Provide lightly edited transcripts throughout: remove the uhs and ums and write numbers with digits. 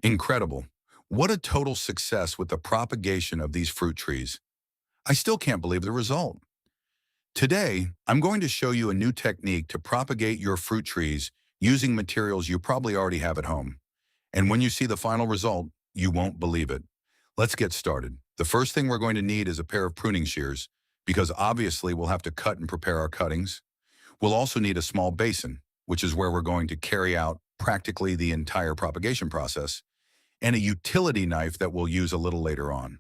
Incredible. What a total success with the propagation of these fruit trees. I still can't believe the result. Today, I'm going to show you a new technique to propagate your fruit trees using materials you probably already have at home. And when you see the final result, you won't believe it. Let's get started. The first thing we're going to need is a pair of pruning shears, because obviously we'll have to cut and prepare our cuttings. We'll also need a small basin, which is where we're going to carry out practically the entire propagation process, and a utility knife that we'll use a little later on.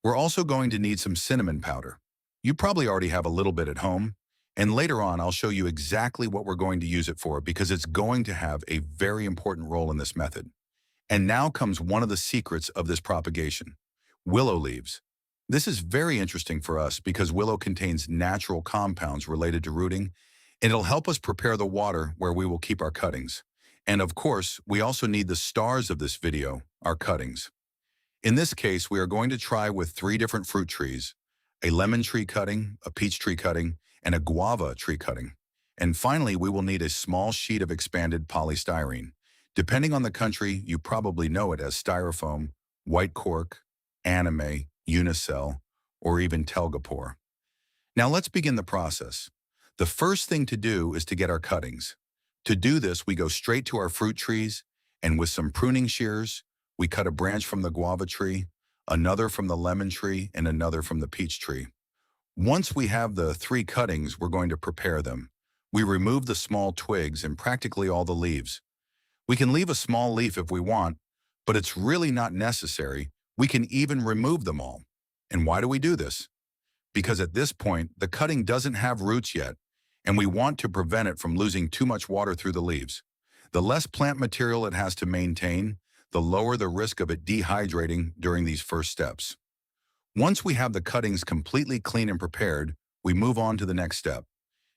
We're also going to need some cinnamon powder. You probably already have a little bit at home, and later on I'll show you exactly what we're going to use it for because it's going to have a very important role in this method. And now comes one of the secrets of this propagation: willow leaves. This is very interesting for us because willow contains natural compounds related to rooting, and it'll help us prepare the water where we will keep our cuttings. And of course, we also need the stars of this video, our cuttings. In this case, we are going to try with 3 different fruit trees: a lemon tree cutting, a peach tree cutting, and a guava tree cutting. And finally, we will need a small sheet of expanded polystyrene. Depending on the country, you probably know it as styrofoam, white cork, anime, unicell, or even telgopor. Now let's begin the process. The first thing to do is to get our cuttings. To do this, we go straight to our fruit trees, and with some pruning shears, we cut a branch from the guava tree, another from the lemon tree, and another from the peach tree. Once we have the 3 cuttings, we're going to prepare them. We remove the small twigs and practically all the leaves. We can leave a small leaf if we want, but it's really not necessary. We can even remove them all. And why do we do this? Because at this point, the cutting doesn't have roots yet, and we want to prevent it from losing too much water through the leaves. The less plant material it has to maintain, the lower the risk of it dehydrating during these first steps. Once we have the cuttings completely clean and prepared, we move on to the next step.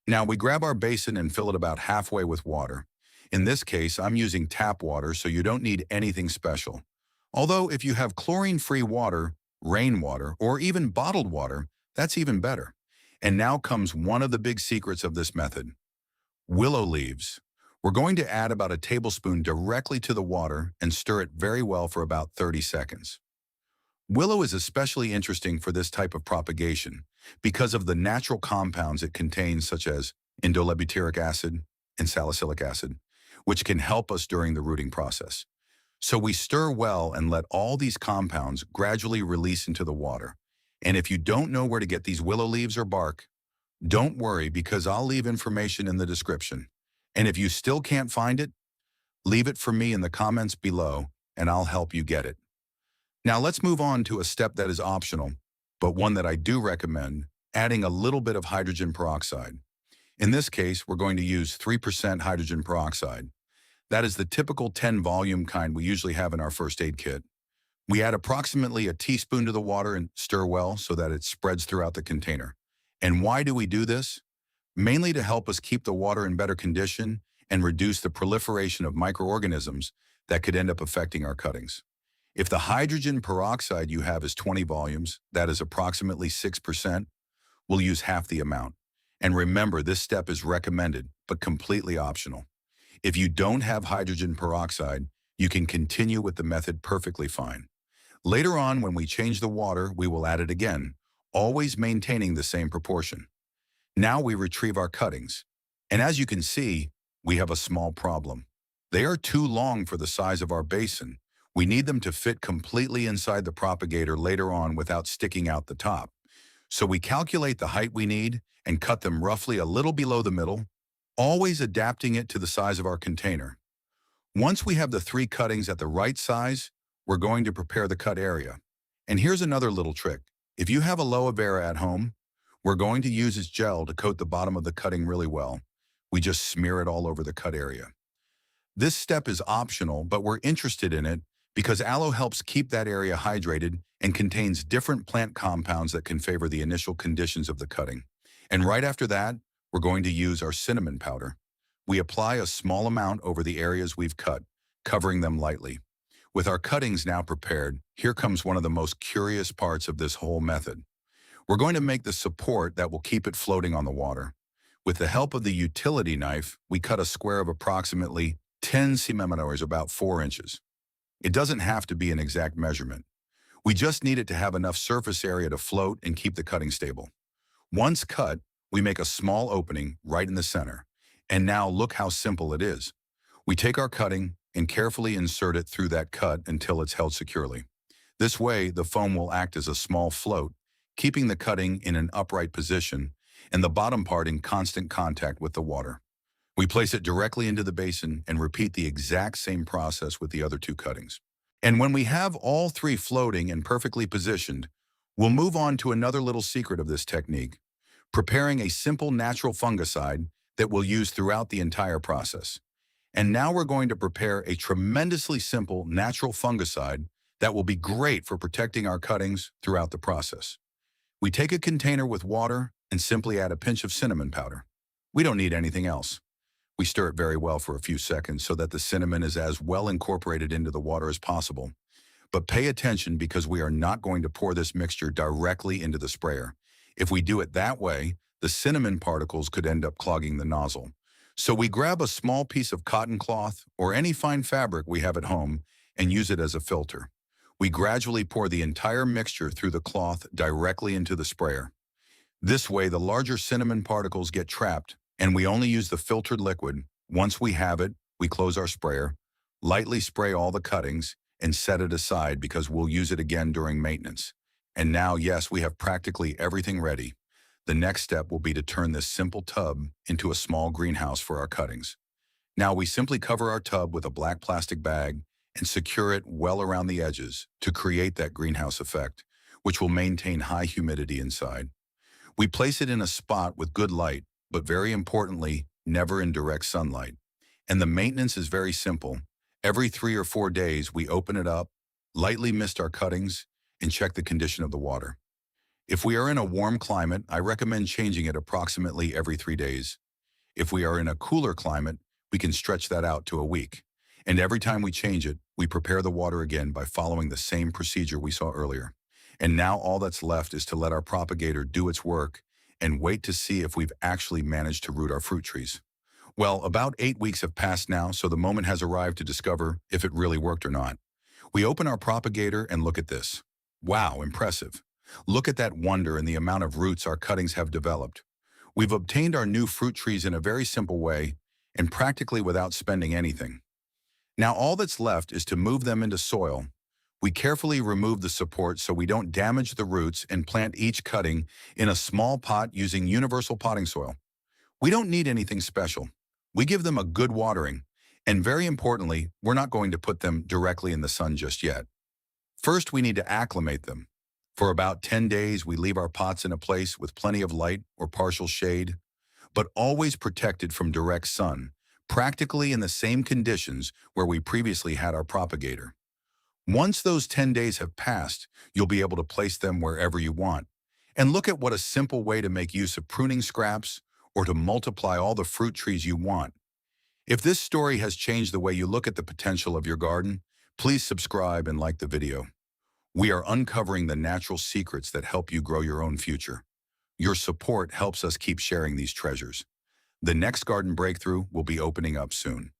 Now we grab our basin and fill it about halfway with water. In this case, I'm using tap water, so you don't need anything special. Although if you have chlorine-free water, rainwater, or even bottled water, that's even better. And now comes one of the big secrets of this method: willow leaves. We're going to add about a tablespoon directly to the water and stir it very well for about 30 seconds. Willow is especially interesting for this type of propagation because of the natural compounds it contains, such as indolebutyric acid and salicylic acid, which can help us during the rooting process. So we stir well and let all these compounds gradually release into the water. And if you don't know where to get these willow leaves or bark, don't worry, because I'll leave information in the description. And if you still can't find it, leave it for me in the comments below and I'll help you get it. Now let's move on to a step that is optional, but one that I do recommend: adding a little bit of hydrogen peroxide. In this case, we're going to use 3% hydrogen peroxide. That is the typical 10-volume kind we usually have in our first aid kit. We add approximately a teaspoon to the water and stir well so that it spreads throughout the container. And why do we do this? Mainly to help us keep the water in better condition and reduce the proliferation of microorganisms that could end up affecting our cuttings. If the hydrogen peroxide you have is 20 volumes, that is approximately 6%, we'll use half the amount. And remember, this step is recommended, but completely optional. If you don't have hydrogen peroxide, you can continue with the method perfectly fine. Later on, when we change the water, we will add it again, always maintaining the same proportion. Now we retrieve our cuttings. And as you can see, we have a small problem. They are too long for the size of our basin. We need them to fit completely inside the propagator later on without sticking out the top. So we calculate the height we need and cut them roughly a little below the middle, always adapting it to the size of our container. Once we have the 3 cuttings at the right size, we're going to prepare the cut area. And here's another little trick. If you have aloe vera at home, we're going to use its gel to coat the bottom of the cutting really well. We just smear it all over the cut area. This step is optional, but we're interested in it because aloe helps keep that area hydrated and contains different plant compounds that can favor the initial conditions of the cutting. And right after that, we're going to use our cinnamon powder. We apply a small amount over the areas we've cut, covering them lightly. With our cuttings now prepared, here comes one of the most curious parts of this whole method. We're going to make the support that will keep it floating on the water. With the help of the utility knife, we cut a square of approximately 10 cm, about 4 inches. It doesn't have to be an exact measurement. We just need it to have enough surface area to float and keep the cutting stable. Once cut, we make a small opening right in the center. And now look how simple it is. We take our cutting and carefully insert it through that cut until it's held securely. This way, the foam will act as a small float, keeping the cutting in an upright position and the bottom part in constant contact with the water. We place it directly into the basin and repeat the exact same process with the other two cuttings. And when we have all three floating and perfectly positioned, we'll move on to another little secret of this technique, preparing a simple natural fungicide that we'll use throughout the entire process. And now we're going to prepare a tremendously simple natural fungicide that will be great for protecting our cuttings throughout the process. We take a container with water and simply add a pinch of cinnamon powder. We don't need anything else. We stir it very well for a few seconds so that the cinnamon is as well incorporated into the water as possible. But pay attention because we are not going to pour this mixture directly into the sprayer. If we do it that way, the cinnamon particles could end up clogging the nozzle. So we grab a small piece of cotton cloth or any fine fabric we have at home and use it as a filter. We gradually pour the entire mixture through the cloth directly into the sprayer. This way, the larger cinnamon particles get trapped, and we only use the filtered liquid. Once we have it, we close our sprayer, lightly spray all the cuttings, and set it aside because we'll use it again during maintenance. And now, yes, we have practically everything ready. The next step will be to turn this simple tub into a small greenhouse for our cuttings. Now we simply cover our tub with a black plastic bag and secure it well around the edges to create that greenhouse effect, which will maintain high humidity inside. We place it in a spot with good light, but very importantly, never in direct sunlight. And the maintenance is very simple. Every 3 or 4 days, we open it up, lightly mist our cuttings, and check the condition of the water. If we are in a warm climate, I recommend changing it approximately every 3 days. If we are in a cooler climate, we can stretch that out to a week. And every time we change it, we prepare the water again by following the same procedure we saw earlier. And now all that's left is to let our propagator do its work and wait to see if we've actually managed to root our fruit trees. Well, about 8 weeks have passed now, so the moment has arrived to discover if it really worked or not. We open our propagator and look at this. Wow, impressive. Look at that wonder and the amount of roots our cuttings have developed. We've obtained our new fruit trees in a very simple way and practically without spending anything. Now all that's left is to move them into soil. We carefully remove the support so we don't damage the roots and plant each cutting in a small pot using universal potting soil. We don't need anything special. We give them a good watering, and very importantly, we're not going to put them directly in the sun just yet. First, we need to acclimate them. For about 10 days, we leave our pots in a place with plenty of light or partial shade, but always protected from direct sun, practically in the same conditions where we previously had our propagator. Once those 10 days have passed, you'll be able to place them wherever you want. And look at what a simple way to make use of pruning scraps or to multiply all the fruit trees you want. If this story has changed the way you look at the potential of your garden, please subscribe and like the video. We are uncovering the natural secrets that help you grow your own future. Your support helps us keep sharing these treasures. The next garden breakthrough will be opening up soon.